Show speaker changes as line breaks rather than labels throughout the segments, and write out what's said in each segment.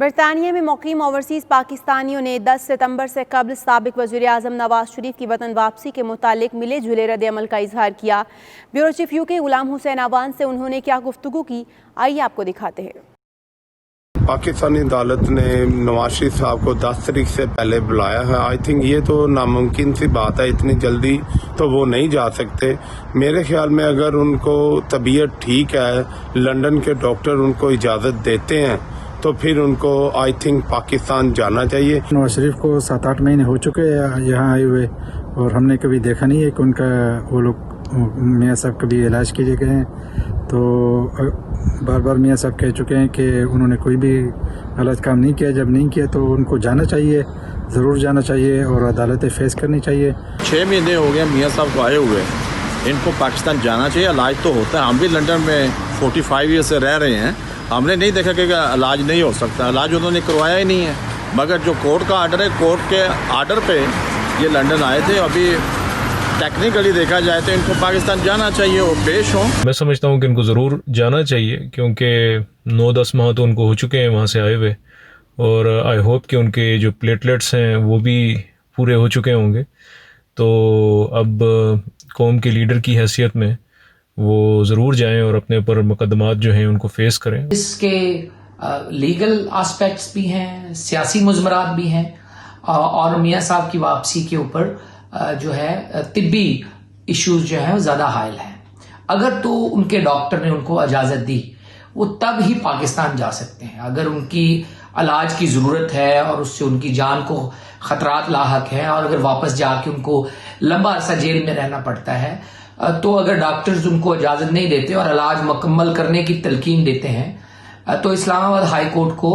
برطانیہ میں مقیم اوورسیز پاکستانیوں نے 10 ستمبر سے قبل سابق وزیر اعظم نواز شریف کی وطن واپسی کے متعلق ملے جلے رد عمل کا اظہار کیا۔ بیورو چیف UK غلام حسین عوان سے انہوں نے کیا گفتگو کی، آئیے آپ کو دکھاتے ہیں۔
پاکستانی عدالت نے نواز شریف صاحب کو 10 تاریخ سے پہلے بلایا ہے۔ آئی تھنک یہ تو ناممکن سی بات ہے، اتنی جلدی تو وہ نہیں جا سکتے۔ میرے خیال میں اگر ان کو طبیعت ٹھیک ہے، لندن کے ڈاکٹر ان کو اجازت دیتے ہیں تو پھر ان کو آئی تھنک پاکستان جانا چاہیے۔
نواز شریف کو 7-8 مہینے ہو چکے ہیں یہاں آئے ہوئے، اور ہم نے کبھی دیکھا نہیں ہے کہ ان کا وہ لوگ میاں صاحب کبھی علاج کے لیے گئے ہیں۔ تو بار بار میاں صاحب کہہ چکے ہیں کہ انہوں نے کوئی بھی غلط کام نہیں کیا، جب نہیں کیا تو ان کو جانا چاہیے، ضرور جانا چاہیے اور عدالتیں فیس کرنی چاہیے۔
6 مہینے ہو گئے میاں صاحب کو آئے ہوئے، ان کو پاکستان جانا چاہیے۔ علاج تو ہوتا ہے، ہم بھی لندن میں 45 ایئر سے رہ رہے ہیں، ہم نے نہیں دیکھا کہ علاج نہیں ہو سکتا، علاج انہوں نے کروایا ہی نہیں ہے۔ مگر جو کورٹ کا آرڈر ہے، کورٹ کے آرڈر پہ یہ لندن آئے تھے۔ ابھی ٹیکنیکلی دیکھا جائے تو ان کو پاکستان جانا چاہیے اور پیش ہوں۔
میں سمجھتا ہوں کہ ان کو ضرور جانا چاہیے، کیونکہ 9-10 ماہ تو ان کو ہو چکے ہیں وہاں سے آئے ہوئے، اور آئی ہوپ کہ ان کے جو پلیٹلیٹس ہیں وہ بھی پورے ہو چکے ہوں گے۔ تو اب قوم کے لیڈر کی حیثیت میں وہ ضرور جائیں اور اپنے اوپر مقدمات جو ہیں ان کو فیس کریں۔
اس کے لیگل آسپیکٹس بھی ہیں، سیاسی مضمرات بھی ہیں، اور میاں صاحب کی واپسی کے اوپر جو ہے طبی ایشوز جو ہیں زیادہ حائل ہیں۔ اگر تو ان کے ڈاکٹر نے ان کو اجازت دی، وہ تب ہی پاکستان جا سکتے ہیں۔ اگر ان کی علاج کی ضرورت ہے اور اس سے ان کی جان کو خطرات لاحق ہیں، اور اگر واپس جا کے ان کو لمبا عرصہ جیل میں رہنا پڑتا ہے، تو اگر ڈاکٹرز ان کو اجازت نہیں دیتے اور علاج مکمل کرنے کی تلقین دیتے ہیں، تو اسلام آباد ہائی کورٹ کو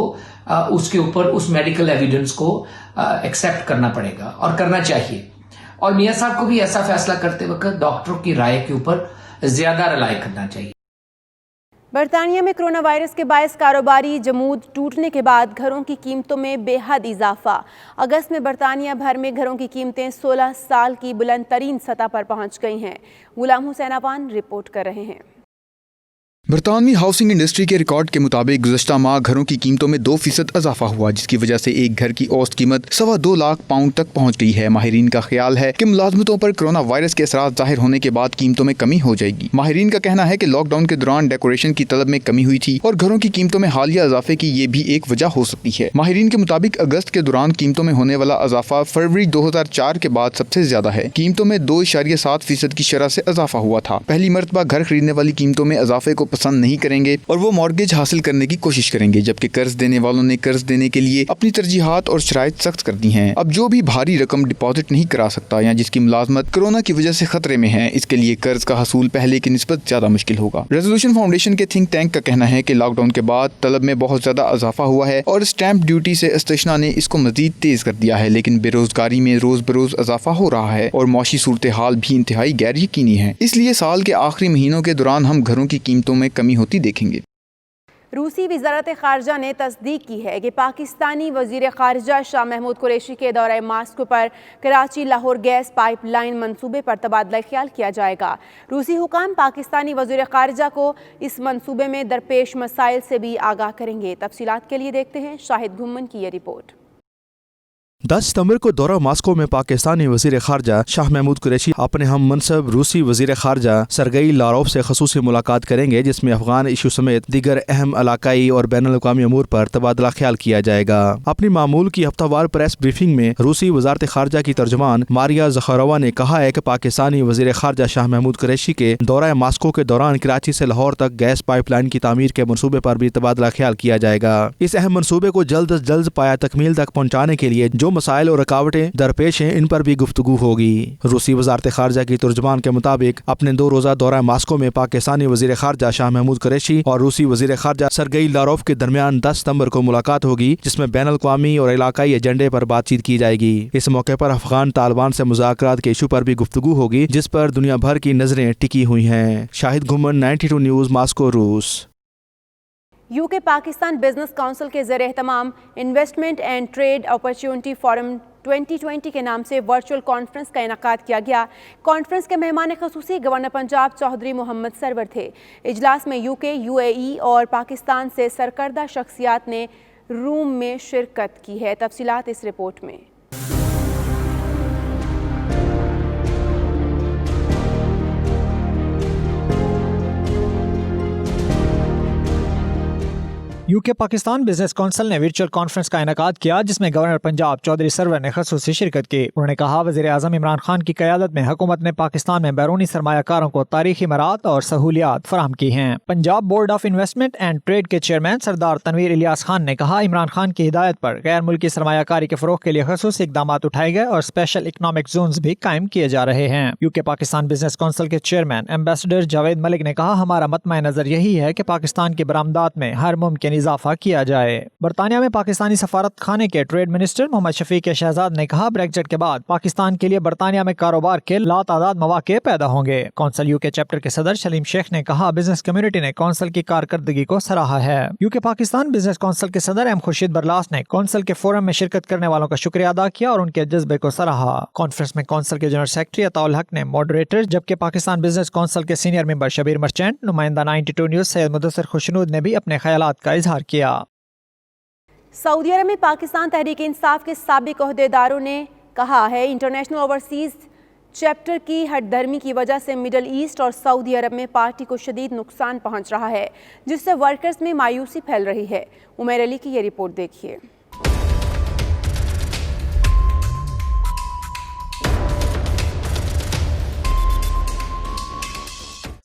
اس کے اوپر اس میڈیکل ایویڈنس کو ایکسیپٹ کرنا پڑے گا اور کرنا چاہیے۔ اور میاں صاحب کو بھی ایسا فیصلہ کرتے وقت ڈاکٹروں کی رائے کے اوپر زیادہ رلائی کرنا چاہیے۔
برطانیہ میں کرونا وائرس کے باعث کاروباری جمود ٹوٹنے کے بعد گھروں کی قیمتوں میں بے حد اضافہ۔ اگست میں برطانیہ بھر میں گھروں کی قیمتیں 16 سال کی بلند ترین سطح پر پہنچ گئی ہیں۔ غلام حسین عوان رپورٹ کر رہے ہیں۔
برطانوی ہاؤسنگ انڈسٹری کے ریکارڈ کے مطابق گزشتہ ماہ گھروں کی قیمتوں میں 2% اضافہ ہوا، جس کی وجہ سے ایک گھر کی اوسط قیمت 2.25 لاکھ پاؤنڈ تک پہنچ گئی ہے۔ ماہرین کا خیال ہے کہ ملازمتوں پر کرونا وائرس کے اثرات ظاہر ہونے کے بعد قیمتوں میں کمی ہو جائے گی۔ ماہرین کا کہنا ہے کہ لاک ڈاؤن کے دوران ڈیکوریشن کی طلب میں کمی ہوئی تھی، اور گھروں کی قیمتوں میں حالیہ اضافے کی یہ بھی ایک وجہ ہو سکتی ہے۔ ماہرین کے مطابق اگست کے دوران قیمتوں میں ہونے والا اضافہ فروری 2004 کے بعد سب سے زیادہ ہے۔ قیمتوں میں 2.7% کی شرح سے اضافہ ہوا تھا۔ پہلی مرتبہ گھر خریدنے والی قیمتوں میں اضافے کو پسند نہیں کریں گے اور وہ مارگیج حاصل کرنے کی کوشش کریں گے، جبکہ قرض دینے والوں نے قرض دینے کے لیے اپنی ترجیحات اور شرائط سخت کر دی ہیں۔ اب جو بھی بھاری رقم ڈپازٹ نہیں کرا سکتا یا جس کی ملازمت کرونا کی وجہ سے خطرے میں ہے، اس کے لیے قرض کا حصول پہلے کی نسبت زیادہ مشکل ہوگا۔ ریزولوشن فاؤنڈیشن کے تھنک ٹینک کا کہنا ہے کہ لاک ڈاؤن کے بعد طلب میں بہت زیادہ اضافہ ہوا ہے، اور اسٹیمپ ڈیوٹی سے استثنا نے اس کو مزید تیز کر دیا ہے، لیکن بے روزگاری میں روز بروز اضافہ ہو رہا ہے اور معاشی صورتحال بھی انتہائی غیر یقینی ہے۔ اس لیے سال کے آخری مہینوں کے دوران ہم گھروں کی قیمتوں میں کمی ہوتی دیکھیں گے۔
روسی وزارت خارجہ نے تصدیق کی ہے کہ پاکستانی وزیر خارجہ شاہ محمود قریشی کے دورہ ماسکو پر Karachi Lahore gas pipeline منصوبے پر تبادلہ خیال کیا جائے گا۔ روسی حکام پاکستانی وزیر خارجہ کو اس منصوبے میں درپیش مسائل سے بھی آگاہ کریں گے۔ تفصیلات کے لیے دیکھتے ہیں شاہد گھمن کی یہ رپورٹ۔
10 ستمبر کو دورہ ماسکو میں پاکستانی وزیر خارجہ شاہ محمود قریشی اپنے ہم منصب روسی وزیر خارجہ سرگئی لاروف سے خصوصی ملاقات کریں گے، جس میں افغان ایشو سمیت دیگر اہم علاقائی اور بین الاقوامی امور پر تبادلہ خیال کیا جائے گا۔ اپنی معمول کی ہفتہ وار پریس بریفنگ میں روسی وزارت خارجہ کی ترجمان ماریا زخارووا نے کہا ہے کہ پاکستانی وزیر خارجہ شاہ محمود قریشی کے دورہ ماسکو کے دوران کراچی سے لاہور تک گیس پائپ لائن کی تعمیر کے منصوبے پر بھی تبادلہ خیال کیا جائے گا۔ اس اہم منصوبے کو جلد از جلد پایا تکمیل تک پہنچانے کے لیے جو مسائل اور رکاوٹیں درپیش ہیں، ان پر بھی گفتگو ہوگی۔ روسی وزارت خارجہ کی ترجمان کے مطابق اپنے 2 روزہ دورہ ماسکو میں پاکستانی وزیر خارجہ شاہ محمود قریشی اور روسی وزیر خارجہ سرگئی لاروف کے درمیان 10 ستمبر کو ملاقات ہوگی، جس میں بین الاقوامی اور علاقائی ایجنڈے پر بات چیت کی جائے گی۔ اس موقع پر افغان طالبان سے مذاکرات کے ایشو پر بھی گفتگو ہوگی، جس پر دنیا بھر کی نظریں ٹکی ہوئی ہیں۔ شاہد گھمن، 92 نیوز، ماسکو، روس۔
UK پاکستان بزنس کونسل کے زیر اہتمام investment and trade opportunity forum 2020 کے نام سے ورچوئل کانفرنس کا انعقاد کیا گیا۔ کانفرنس کے مہمان خصوصی گورنر پنجاب چودھری محمد سرور تھے۔ اجلاس میں UK، UAE اور پاکستان سے سرکردہ شخصیات نے روم میں شرکت کی ہے۔ تفصیلات اس رپورٹ میں۔
یو کے پاکستان بزنس کونسل نے ورچوئل کانفرنس کا انعقاد کیا، جس میں گورنر پنجاب چودھری سرور نے خصوصی شرکت کی۔ انہوں نے کہا وزیر اعظم عمران خان کی قیادت میں حکومت نے پاکستان میں بیرونی سرمایہ کاروں کو تاریخی مراعات اور سہولیات فراہم کی ہیں۔ Punjab board of investment and trade کے چیئرمین سردار تنویر الیاس خان نے کہا عمران خان کی ہدایت پر غیر ملکی سرمایہ کاری کے فروغ کے لیے خصوصی اقدامات اٹھائے گئے اور اسپیشل اکنامک زونز بھی قائم کیے جا رہے ہیں۔ یو کے پاکستان بزنس کونسل کے چیئرمین ایمبیسڈر جاوید ملک نے کہا ہمارا مطمع نظر یہی ہے کہ پاکستان کی برآمدات میں ہر ممکن اضافہ کیا جائے۔ برطانیہ میں پاکستانی سفارت خانے کے ٹریڈ منسٹر محمد شفیق شہزاد نے کہا بریگزٹ کے بعد پاکستان کے لیے برطانیہ میں کاروبار کے لاتعداد مواقع پیدا ہوں گے۔ کونسل یو کے چیپٹر کے صدر سلیم شیخ نے کہا بزنس کمیونٹی نے کونسل کی کارکردگی کو سراہا ہے۔ یو کے پاکستان بزنس کونسل کے صدر ایم خورشید برلاس نے کونسل کے فورم میں شرکت کرنے والوں کا شکریہ ادا کیا اور ان کے جذبے کو سراہا۔ کانفرنس میں کونسل کے جنرل سیکرٹری عطاء الحق نے ماڈریٹر، جبکہ پاکستان بزنس کونسل کے سینئر ممبر شبیر مرچینٹ، نمائندہ 92 نیوز سید مدثر خوشنود نے بھی اپنے خیالات کا اظہار کیا۔
سعودی عرب میں پاکستان تحریک انصاف کے سابق عہدیداروں نے کہا ہے انٹرنیشنل اوورسیز چیپٹر کی ہٹ دھرمی کی وجہ سے مڈل ایسٹ اور سعودی عرب میں پارٹی کو شدید نقصان پہنچ رہا ہے، جس سے ورکرز میں مایوسی پھیل رہی ہے۔ عمیر علی کی یہ رپورٹ دیکھیے۔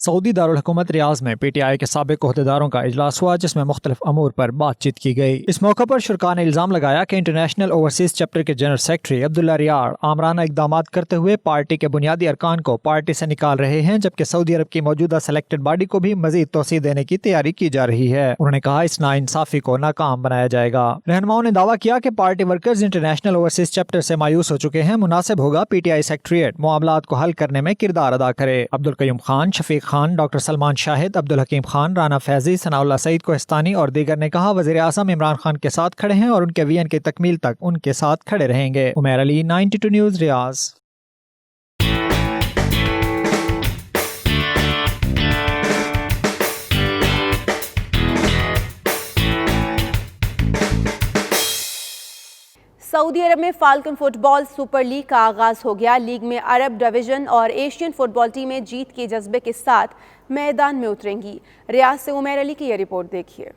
سعودی دارالحکومت ریاض میں پی ٹی آئی کے سابق عہدیداروں کا اجلاس ہوا، جس میں مختلف امور پر بات چیت کی گئی۔ اس موقع پر شرکاء نے الزام لگایا کہ انٹرنیشنل اوورسیز چیپٹر کے جنرل سیکرٹری عبداللہ ریاض آمرانہ اقدامات کرتے ہوئے پارٹی کے بنیادی ارکان کو پارٹی سے نکال رہے ہیں، جبکہ سعودی عرب کی موجودہ سلیکٹڈ باڈی کو بھی مزید توسیع دینے کی تیاری کی جا رہی ہے۔ انہوں نے کہا اس ناانصافی کو ناکام بنایا جائے گا۔ رہنماؤں نے دعویٰ کیا کہ party workers international overseas chapter سے مایوس ہو چکے ہیں، مناسب ہوگا پی ٹی آئی سیکریٹریٹ معاملات کو حل کرنے میں کردار ادا کرے۔ عبدالقیوم خان، شفیق خان، ڈاکٹر سلمان شاہد، عبدالحکیم خان، رانا فیضی، ثناء اللہ سعید کوہستانی اور دیگر نے کہا وزیر اعظم عمران خان کے ساتھ کھڑے ہیں اور ان کے ویژن کی تکمیل تک ان کے ساتھ کھڑے رہیں گے۔ عمیر علی، 92 نیوز، ریاض۔
سعودی عرب میں فالکن فٹ بال سپر لیگ کا آغاز ہو گیا۔ لیگ میں عرب ڈویژن اور ایشین فٹ بال ٹیمیں جیت کے جذبے کے ساتھ میدان میں اتریں گی۔ ریاض سے عمیر علی کی یہ رپورٹ دیکھیے۔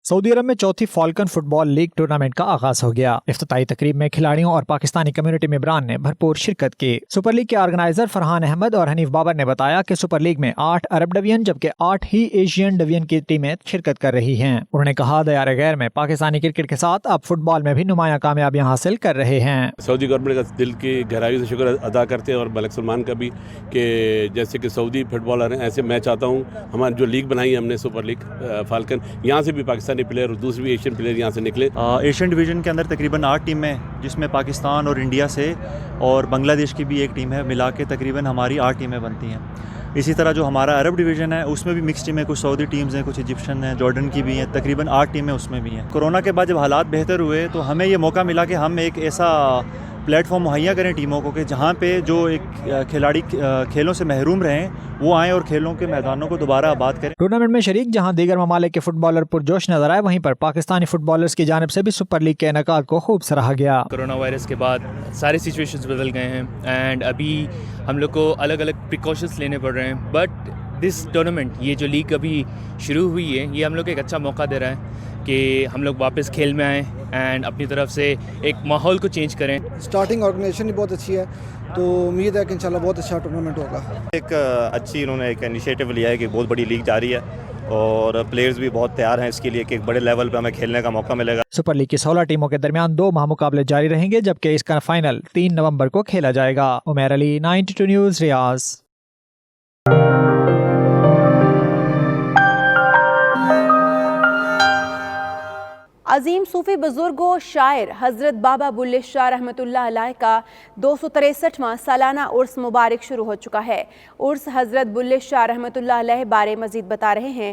سعودی عرب میں چوتھی فالکن فٹ بال لیگ ٹورنامنٹ کا آغاز ہو گیا۔ افتتاحی تقریب میں کھلاڑیوں اور پاکستانی کمیونٹی ممبران نے بھرپور شرکت کی۔ سپر لیگ کے آرگنائزر فرحان احمد اور حنیف بابر نے بتایا کہ سپر لیگ میں 8 عرب ڈویژن جبکہ 8 ہی ایشین ڈویژن کی ٹیمیں شرکت کر رہی ہیں۔ انہوں نے کہا دیار غیر میں پاکستانی کرکٹ کے ساتھ اب فٹ بال میں بھی نمایاں کامیابیاں حاصل کر رہے ہیں۔
سعودی گورنمنٹ کا دل کی گہرائی سے شکر ادا کرتے ہیں اور ملک سلمان کا بھی کہ جیسے کہ سعودی فٹ بالر ہیں، ایسے میں چاہتا ہوں ہماری جو لیگ بنائی ہے ہم نے سپر لیگ فالکن، یہاں سے بھی پاکستانی پلیئر اور دوسری ایشین پلیئر یہاں سے نکلے۔
ایشین ڈویژن کے اندر تقریباً 8 ٹیمیں، جس میں پاکستان اور انڈیا سے اور بنگلہ دیش کی بھی ایک ٹیم ہے، ملا کے تقریباً ہماری 8 ٹیمیں بنتی ہیں۔ اسی طرح جو ہمارا عرب ڈویژن ہے اس میں بھی مکس ٹیمیں، کچھ سعودی ٹیمز ہیں، کچھ ایجپشن ہیں، جارڈن کی بھی ہیں، تقریباً 8 ٹیمیں اس میں بھی ہیں۔ کورونا کے بعد جب حالات بہتر ہوئے تو ہمیں یہ موقع ملا کہ ہم ایک ایسا پلیٹ فارم مہیا کریں ٹیموں کو کہ جہاں پہ جو ایک کھلاڑی کھیلوں سے محروم رہیں وہ آئیں اور کھیلوں کے میدانوں کو دوبارہ آباد کریں۔
ٹورنامنٹ میں شریک جہاں دیگر ممالک کے فٹ بالر پرجوش نظر آئے، وہیں پر پاکستانی فٹ بالرز کی جانب سے بھی سپر لیگ کے انعقاد کو خوب سراہا گیا۔
کرونا وائرس کے بعد سارے سچویشنز بدل گئے ہیں اینڈ ابھی ہم لوگ کو الگ الگ پریکاشنز لینے پڑ رہے ہیں، بٹ دس ٹورنامنٹ، یہ جو لیگ ابھی شروع ہوئی ہے، یہ ہم لوگ کو ایک اچھا موقع دے رہا ہے کہ ہم لوگ واپس کھیل میں آئیں اینڈ اپنی طرف سے ایک ماحول کو چینج کریں۔
اسٹارٹنگ آرگنائزیشن بھی بہت اچھی ہے، تو امید ہے کہ انشاءاللہ بہت اچھا ٹورنامنٹ ہوگا۔
ایک اچھی انہوں نے ایک انیشیٹو لیا ہے کہ بہت بڑی لیگ جاری ہے اور پلیئرز بھی بہت تیار ہیں اس کے لیے کہ ایک بڑے لیول پہ ہمیں کھیلنے کا موقع ملے گا۔
سپر لیگ کی 16 ٹیموں کے درمیان 2 ماہ مقابلے جاری رہیں گے، جبکہ اس کا فائنل 3 نومبر کو کھیلا جائے گا۔ عمیر علی، 92 نیوز، ریاض۔
عظیم صوفی بزرگ و شاعر حضرت بابا بلے شاہ رحمۃ اللہ علیہ کا 263واں سالانہ عرس مبارک شروع ہو چکا ہے۔ عرس حضرت بلے شاہ رحمۃ اللہ علیہ بارے مزید بتا رہے ہیں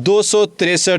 263